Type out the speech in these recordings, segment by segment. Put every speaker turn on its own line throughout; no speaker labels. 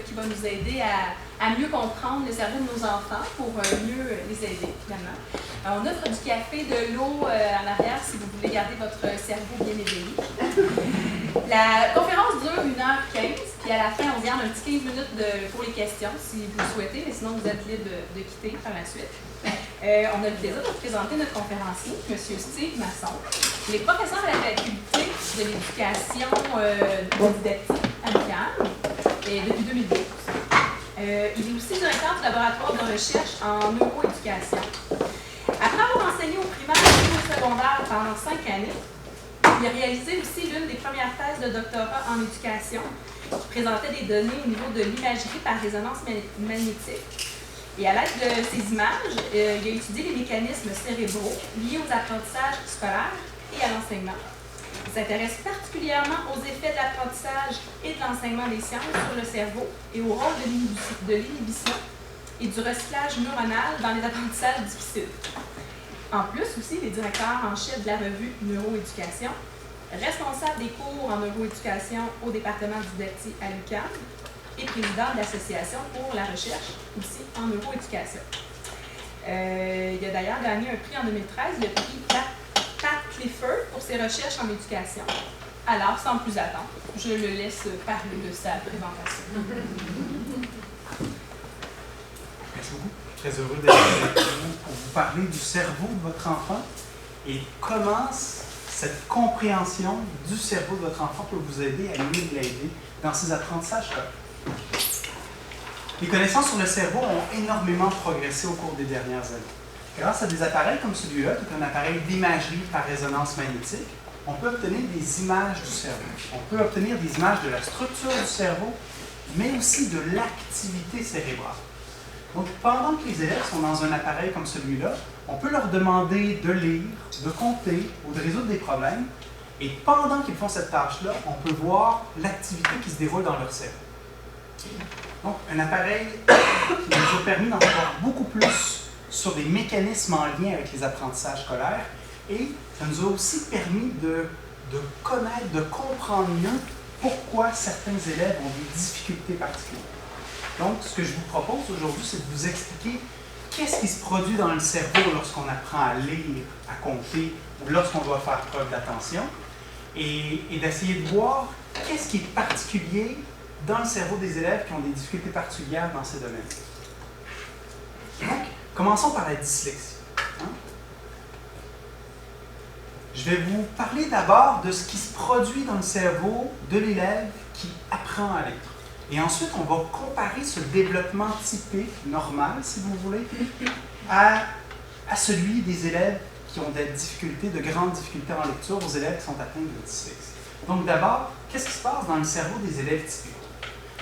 qui va nous aider à mieux comprendre le cerveau de nos enfants pour mieux les aider, finalement. On offre du café, de l'eau en arrière si vous voulez garder votre cerveau bien éveillé. La conférence dure 1h15, puis à la fin, on garde un petit 15 minutes pour les questions, si vous le souhaitez, mais sinon, vous êtes libre de quitter par la suite. On a le plaisir de vous présenter notre conférencier, M. Steve Masson. Il est professeur à la faculté de l'éducation didactique à l'UQAM depuis 2012. Il est aussi directeur du laboratoire de recherche en neuroéducation. Après avoir enseigné au primaire et au secondaire pendant 5 années, il a réalisé aussi l'une des premières thèses de doctorat en éducation qui présentait des données au niveau de l'imagerie par résonance magnétique. Et à l'aide de ces images, il a étudié les mécanismes cérébraux liés aux apprentissages scolaires et à l'enseignement. Il s'intéresse particulièrement aux effets de l'apprentissage et de l'enseignement des sciences sur le cerveau et au rôle de l'inhibition et du recyclage neuronal dans les apprentissages difficiles. En plus, aussi, il est directeur en chef de la revue Neuroéducation, responsable des cours en neuroéducation au département didactique à l'UQAM et président de l'Association pour la recherche aussi en neuroéducation. Il a d'ailleurs gagné un prix en 2013, le prix Pat Clifford pour ses recherches en éducation. Alors, sans plus attendre, je le laisse parler de sa présentation.
Merci beaucoup. Très heureux d'être avec vous pour vous parler du cerveau de votre enfant et comment cette compréhension du cerveau de votre enfant peut vous aider à mieux l'aider dans ses apprentissages scolaires. Les connaissances sur le cerveau ont énormément progressé au cours des dernières années. Grâce à des appareils comme celui-là, qui est un appareil d'imagerie par résonance magnétique, on peut obtenir des images du cerveau. On peut obtenir des images de la structure du cerveau, mais aussi de l'activité cérébrale. Donc, pendant que les élèves sont dans un appareil comme celui-là, on peut leur demander de lire, de compter ou de résoudre des problèmes. Et pendant qu'ils font cette tâche-là, on peut voir l'activité qui se déroule dans leur cerveau. Donc, un appareil qui nous a permis d'en savoir beaucoup plus sur des mécanismes en lien avec les apprentissages scolaires. Et ça nous a aussi permis de connaître, de comprendre mieux pourquoi certains élèves ont des difficultés particulières. Donc, ce que je vous propose aujourd'hui, c'est de vous expliquer qu'est-ce qui se produit dans le cerveau lorsqu'on apprend à lire, à compter, ou lorsqu'on doit faire preuve d'attention, et d'essayer de voir qu'est-ce qui est particulier dans le cerveau des élèves qui ont des difficultés particulières dans ces domaines. Donc, commençons par la dyslexie. Je vais vous parler d'abord de ce qui se produit dans le cerveau de l'élève qui apprend à lire. Et ensuite, on va comparer ce développement typique, normal, si vous voulez, à celui des élèves qui ont des difficultés, de grandes difficultés en lecture, aux élèves qui sont atteints de dyslexie. Donc d'abord, qu'est-ce qui se passe dans le cerveau des élèves typiques?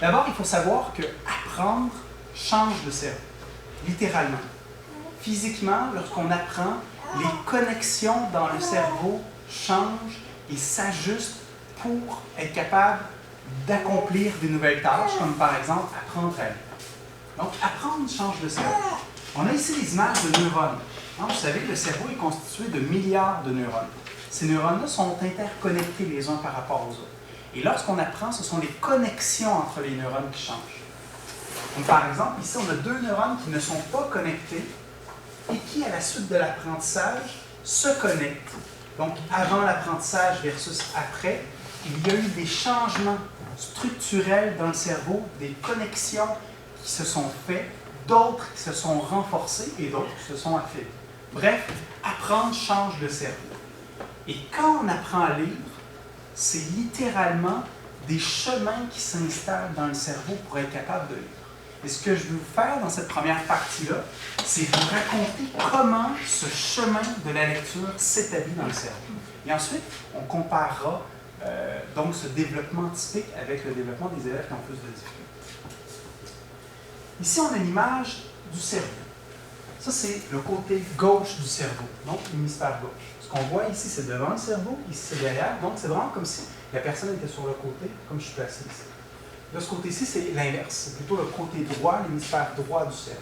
D'abord, il faut savoir que apprendre change le cerveau, littéralement. Physiquement, lorsqu'on apprend, les connexions dans le cerveau changent et s'ajustent pour être capable d'accomplir des nouvelles tâches, comme par exemple apprendre à lire. Donc, apprendre change le cerveau. On a ici des images de neurones. Vous savez, le cerveau est constitué de milliards de neurones. Ces neurones-là sont interconnectés les uns par rapport aux autres. Et lorsqu'on apprend, ce sont les connexions entre les neurones qui changent. Donc, par exemple, ici, on a deux neurones qui ne sont pas connectés et qui, à la suite de l'apprentissage, se connectent. Donc, avant l'apprentissage versus après, il y a eu des changements structurels dans le cerveau, des connexions qui se sont faites, d'autres qui se sont renforcées et d'autres qui se sont affaiblies. Bref, apprendre change le cerveau. Et quand on apprend à lire, c'est littéralement des chemins qui s'installent dans le cerveau pour être capable de lire. Et ce que je vais vous faire dans cette première partie-là, c'est vous raconter comment ce chemin de la lecture s'établit dans le cerveau. Et ensuite, on comparera donc ce développement typique avec le développement des élèves qui ont plus de difficultés. Ici, on a l'image du cerveau. Ça, c'est le côté gauche du cerveau, donc l'hémisphère gauche. Ce qu'on voit ici, c'est devant le cerveau, ici, c'est derrière. Donc, c'est vraiment comme si la personne était sur le côté, comme je suis placé ici. De ce côté-ci, c'est l'inverse. C'est plutôt le côté droit, l'hémisphère droit du cerveau.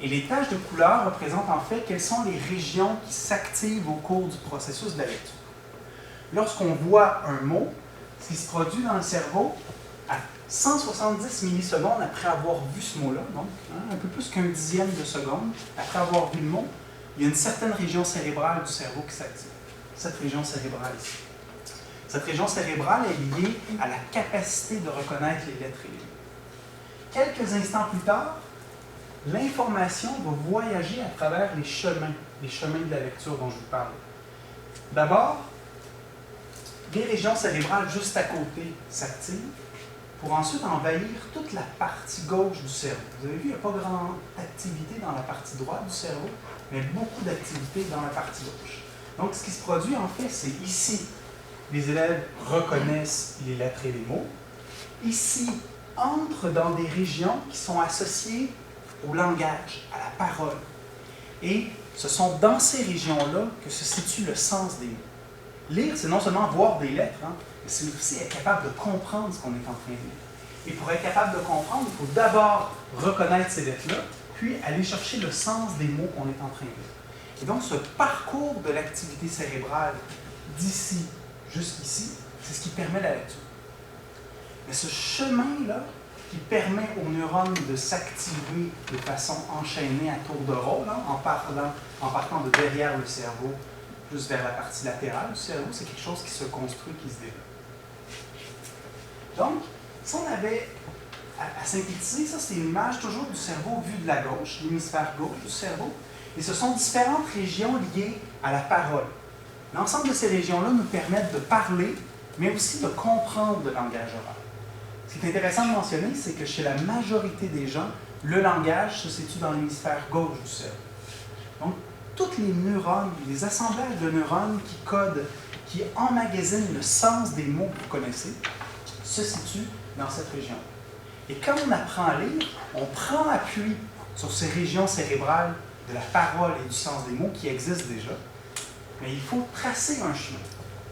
Et les taches de couleur représentent en fait quelles sont les régions qui s'activent au cours du processus de la lecture. Lorsqu'on voit un mot, ce qui se produit dans le cerveau, 170 millisecondes après avoir vu ce mot-là, donc un peu plus qu'un dixième de seconde après avoir vu le mot, il y a une certaine région cérébrale du cerveau qui s'active. Cette région cérébrale ici. Cette région cérébrale est liée à la capacité de reconnaître les lettres et les mots. Quelques instants plus tard, l'information va voyager à travers les chemins de la lecture dont je vous parle. D'abord, les régions cérébrales juste à côté s'activent pour ensuite envahir toute la partie gauche du cerveau. Vous avez vu, il n'y a pas grande activité dans la partie droite du cerveau, mais beaucoup d'activité dans la partie gauche. Donc, ce qui se produit, en fait, c'est ici, les élèves reconnaissent les lettres et les mots. Ici, entrent dans des régions qui sont associées au langage, à la parole. Et ce sont dans ces régions-là que se situe le sens des mots. Lire, c'est non seulement voir des lettres, mais c'est aussi être capable de comprendre ce qu'on est en train de lire. Et pour être capable de comprendre, il faut d'abord reconnaître ces lettres-là, puis aller chercher le sens des mots qu'on est en train de lire. Et donc, ce parcours de l'activité cérébrale d'ici jusqu'ici, c'est ce qui permet la lecture. Mais ce chemin-là, qui permet aux neurones de s'activer de façon enchaînée à tour de rôle, en partant de derrière le cerveau, juste vers la partie latérale du cerveau, c'est quelque chose qui se construit, qui se développe. Donc, si on avait à synthétiser, ça c'est une image toujours du cerveau vu de la gauche, l'hémisphère gauche du cerveau, et ce sont différentes régions liées à la parole. L'ensemble de ces régions-là nous permettent de parler, mais aussi de comprendre le langage oral. Ce qui est intéressant de mentionner, c'est que chez la majorité des gens, le langage se situe dans l'hémisphère gauche du cerveau. Donc, toutes les neurones, les assemblages de neurones qui codent, qui emmagasinent le sens des mots que vous connaissez, se situent dans cette région. Et quand on apprend à lire, on prend appui sur ces régions cérébrales de la parole et du sens des mots qui existent déjà, mais il faut tracer un chemin.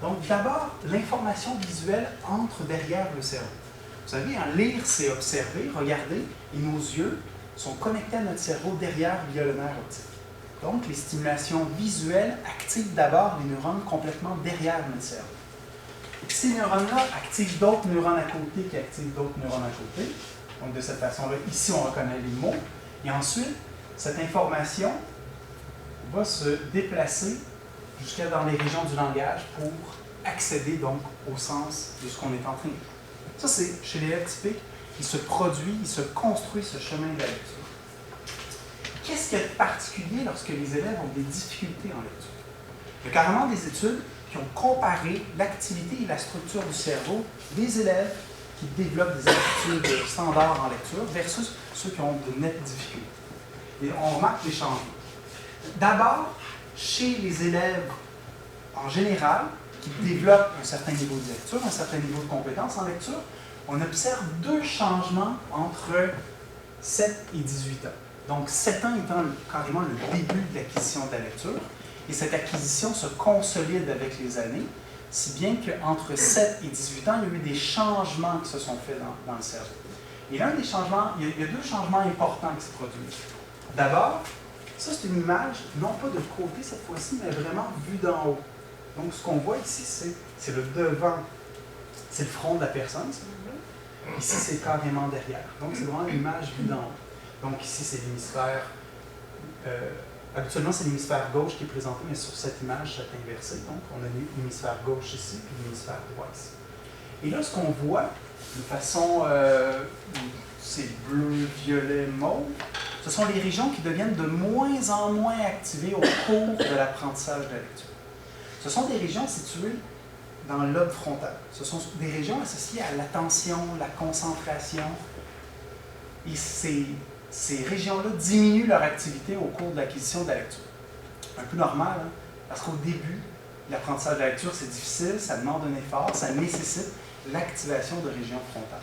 Donc, d'abord, l'information visuelle entre derrière le cerveau. Vous savez, lire, c'est observer, regarder, et nos yeux sont connectés à notre cerveau derrière via le nerf optique. Donc, les stimulations visuelles activent d'abord les neurones complètement derrière notre cerveau. Ces neurones-là activent d'autres neurones à côté qui activent d'autres neurones à côté. Donc, de cette façon-là, ici, on reconnaît les mots. Et ensuite, cette information va se déplacer jusqu'à dans les régions du langage pour accéder donc au sens de ce qu'on est en train de dire. Ça, c'est chez l'élève typique, il se produit, il se construit ce chemin de la lecture. Qu'est-ce qu'il y a de particulier lorsque les élèves ont des difficultés en lecture? Il y a carrément des études qui ont comparé l'activité et la structure du cerveau des élèves qui développent des aptitudes standards en lecture versus ceux qui ont de nettes difficultés. Et on remarque les changements. D'abord, chez les élèves en général, qui développent un certain niveau de lecture, un certain niveau de compétence en lecture, on observe deux changements entre 7 et 18 ans. Donc, 7 ans étant carrément le début de l'acquisition de la lecture, et cette acquisition se consolide avec les années, si bien qu'entre 7 et 18 ans, il y a eu des changements qui se sont faits dans le cerveau. Et l'un des changements, il y a deux changements importants qui se produisent. D'abord, ça c'est une image, non pas de côté cette fois-ci, mais vraiment vue d'en haut. Donc, ce qu'on voit ici, c'est le devant, c'est le front de la personne, si vous voulez. Ici, c'est carrément derrière. Donc, c'est vraiment l'image vue d'en haut. Donc, ici, c'est l'hémisphère. Habituellement, c'est l'hémisphère gauche qui est présenté, mais sur cette image, c'est inversé. Donc, on a l'hémisphère gauche ici, puis l'hémisphère droit ici. Et là, ce qu'on voit, de façon. C'est bleu, violet, mauve, ce sont les régions qui deviennent de moins en moins activées au cours de l'apprentissage de la lecture. Ce sont des régions situées dans le lobe frontal. Ce sont des régions associées à l'attention, la concentration. Et ces régions-là diminuent leur activité au cours de l'acquisition de la lecture. Un peu normal, parce qu'au début, l'apprentissage de la lecture, c'est difficile, ça demande un effort, ça nécessite l'activation de régions frontales.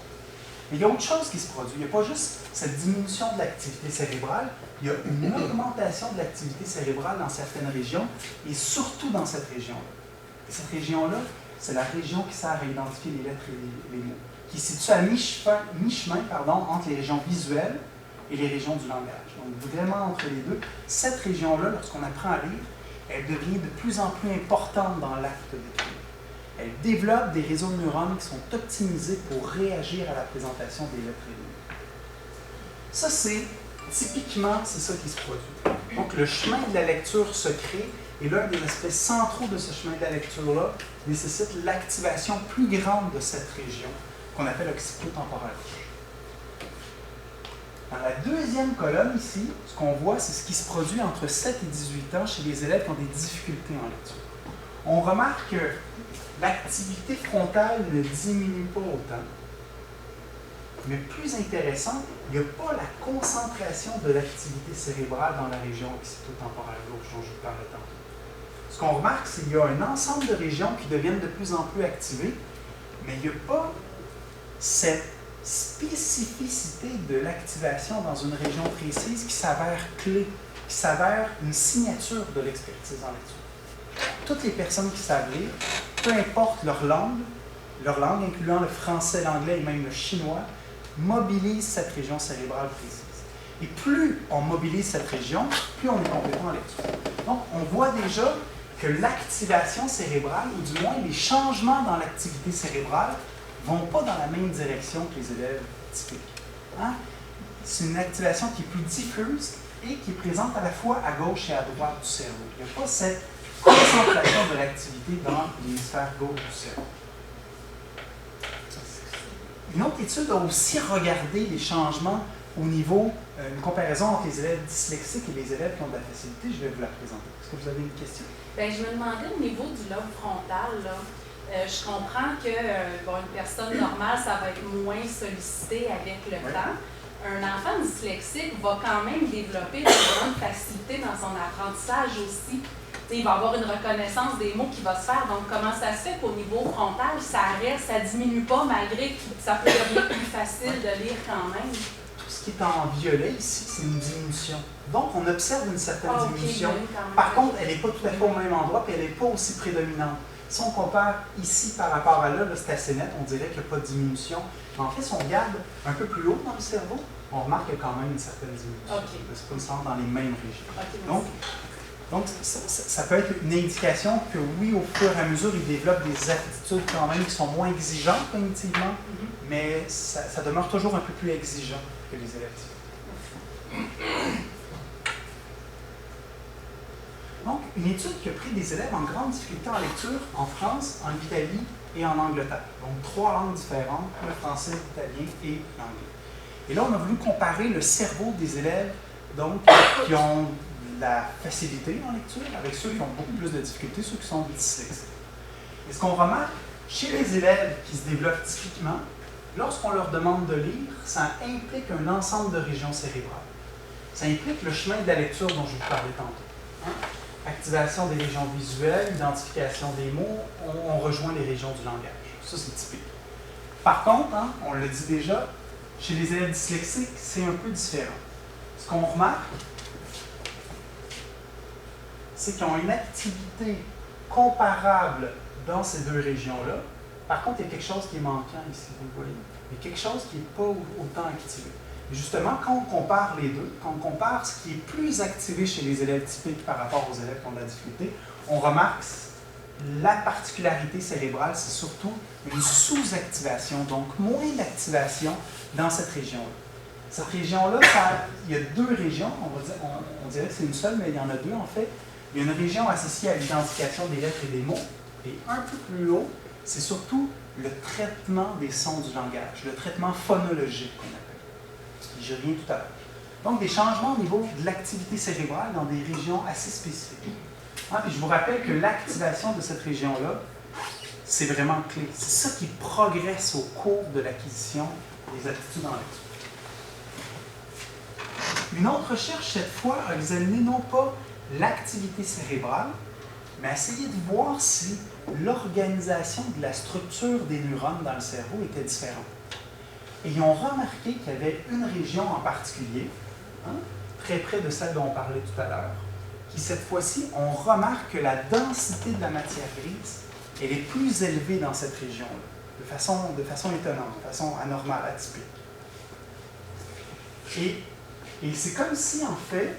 Mais il y a autre chose qui se produit. Il n'y a pas juste cette diminution de l'activité cérébrale, il y a une augmentation de l'activité cérébrale dans certaines régions, et surtout dans cette région-là. Et cette région-là, c'est la région qui sert à identifier les lettres et les mots, qui se situe à mi-chemin entre les régions visuelles et les régions du langage. Donc vraiment entre les deux, cette région-là, lorsqu'on apprend à lire, elle devient de plus en plus importante dans l'acte d'écrire. Elle développe des réseaux de neurones qui sont optimisés pour réagir à la présentation des lettres et des mots. Ça, c'est typiquement, c'est ça qui se produit. Donc, le chemin de la lecture se crée et l'un des aspects centraux de ce chemin de la lecture-là nécessite l'activation plus grande de cette région qu'on appelle occipito-temporale. Dans la deuxième colonne ici, ce qu'on voit, c'est ce qui se produit entre 7 et 18 ans chez les élèves qui ont des difficultés en lecture. On remarque que l'activité frontale ne diminue pas autant. Mais plus intéressant, il n'y a pas la concentration de l'activité cérébrale dans la région occipito-temporale gauche dont je vous parlais tantôt. Ce qu'on remarque, c'est qu'il y a un ensemble de régions qui deviennent de plus en plus activées, mais il n'y a pas cette spécificité de l'activation dans une région précise qui s'avère clé, qui s'avère une signature de l'expertise en lecture. Toutes les personnes qui savent lire, peu importe leur langue, incluant le français, l'anglais et même le chinois, mobilisent cette région cérébrale précise. Et plus on mobilise cette région, plus on est compétent en lecture. Donc, on voit déjà que l'activation cérébrale, ou du moins les changements dans l'activité cérébrale, ne vont pas dans la même direction que les élèves typiques. Hein? C'est une activation qui est plus diffuse et qui est présente à la fois à gauche et à droite du cerveau. Il n'y a pas cette concentration de l'activité dans l'hémisphère gauche du cerveau. Une autre étude a aussi regardé les changements au niveau, une comparaison entre les élèves dyslexiques et les élèves qui ont de la facilité. Je vais vous la présenter. Est-ce que vous avez une question?
Bien, je me demandais au niveau du lobe frontal, là, je comprends que une personne normale, ça va être moins sollicité avec le temps. Un enfant dyslexique va quand même développer une grande facilité dans son apprentissage aussi. T'sais, il va avoir une reconnaissance des mots qui va se faire. Donc, comment ça se fait qu'au niveau frontal, ça reste, ça ne diminue pas malgré que ça peut devenir plus facile de lire quand même?
Tout ce qui est en violet ici, c'est une diminution. Donc, on observe une certaine diminution. Par contre, elle n'est pas tout à fait au même endroit et elle n'est pas aussi prédominante. Si on compare ici par rapport à là, c'est assez net, on dirait qu'il n'y a pas de diminution. Mais en fait, si on regarde un peu plus haut dans le cerveau, on remarque qu'il y a quand même une certaine diminution. C'est pas nécessairement dans les mêmes régions. Donc, ça peut être une indication que oui, au fur et à mesure, ils développent des attitudes quand même qui sont moins exigeantes cognitivement, mais ça demeure toujours un peu plus exigeant que les élèves typiques. Donc, une étude qui a pris des élèves en grande difficulté en lecture en France, en Italie et en Angleterre. Donc, 3 langues différentes, le français, l'italien et l'anglais. Et là, on a voulu comparer le cerveau des élèves donc, qui ont la facilité en lecture avec ceux qui ont beaucoup plus de difficultés, ceux qui sont dyslexiques. Et ce qu'on remarque chez les élèves qui se développent typiquement, lorsqu'on leur demande de lire, ça implique un ensemble de régions cérébrales. Ça implique le chemin de la lecture dont je vous parlais tantôt. Hein? Activation des régions visuelles, identification des mots, on rejoint les régions du langage. Ça, c'est typique. Par contre, hein, on le dit déjà, chez les élèves dyslexiques, c'est un peu différent. Ce qu'on remarque, c'est qu'ils ont une activité comparable dans ces deux régions-là. Par contre, il y a quelque chose qui est manquant ici, vous le voyez. Il y a quelque chose qui n'est pas autant activé. Et justement, quand on compare les deux, quand on compare ce qui est plus activé chez les élèves typiques par rapport aux élèves qui ont de la difficulté, on remarque la particularité cérébrale, c'est surtout une sous-activation, donc moins d'activation dans cette région-là. Cette région-là, il y a 2 régions, on dirait que c'est une seule, mais il y en a 2 en fait. Il y a une région associée à l'identification des lettres et des mots, et un peu plus haut, c'est surtout le traitement des sons du langage, le traitement phonologique qu'on appelle. Je reviens tout à l'heure. Donc, des changements au niveau de l'activité cérébrale dans des régions assez spécifiques. Ah, puis je vous rappelle que l'activation de cette région-là, c'est vraiment clé. C'est ça qui progresse au cours de l'acquisition des aptitudes en lecture. Une autre recherche, cette fois, a examiné non pas l'activité cérébrale, mais a essayé de voir si l'organisation de la structure des neurones dans le cerveau était différente. Et ils ont remarqué qu'il y avait une région en particulier, hein, très près de celle dont on parlait tout à l'heure, qui cette fois-ci, on remarque que la densité de la matière grise, elle est plus élevée dans cette région-là, de façon étonnante, de façon anormale, atypique. Et c'est comme si, en fait,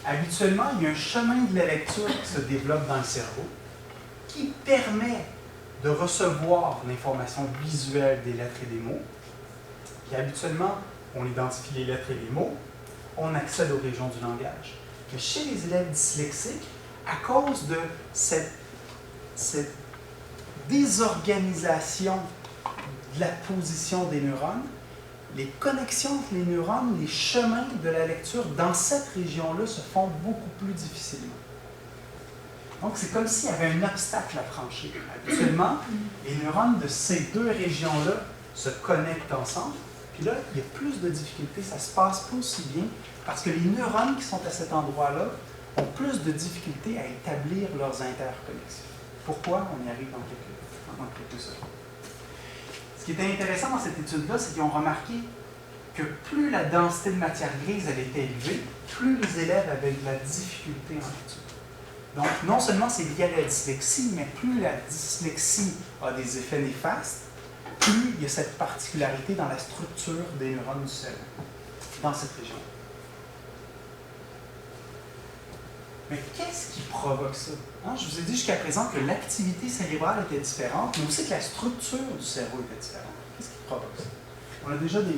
habituellement, il y a un chemin de la lecture qui se développe dans le cerveau qui permet de recevoir l'information visuelle des lettres et des mots. Puis habituellement, on identifie les lettres et les mots, on accède aux régions du langage. Mais chez les élèves dyslexiques, à cause de cette désorganisation de la position des neurones, les connexions entre les neurones, les chemins de la lecture dans cette région-là se font beaucoup plus difficilement. Donc, c'est comme s'il y avait un obstacle à franchir. Habituellement, les neurones de ces deux régions-là se connectent ensemble, puis là, il y a plus de difficultés, ça ne se passe pas aussi bien, parce que les neurones qui sont à cet endroit-là ont plus de difficultés à établir leurs interconnexions. Pourquoi? On y arrive dans quelques secondes. Ce qui était intéressant dans cette étude-là, c'est qu'ils ont remarqué que plus la densité de matière grise elle était élevée, plus les élèves avaient de la difficulté en lecture. Donc, non seulement c'est lié à la dyslexie, mais plus la dyslexie a des effets néfastes, plus il y a cette particularité dans la structure des neurones du cerveau, dans cette région. Mais qu'est-ce qui provoque ça? Hein, je vous ai dit jusqu'à présent que l'activité cérébrale était différente, mais aussi que la structure du cerveau était différente. Qu'est-ce qui provoque ça? On a déjà des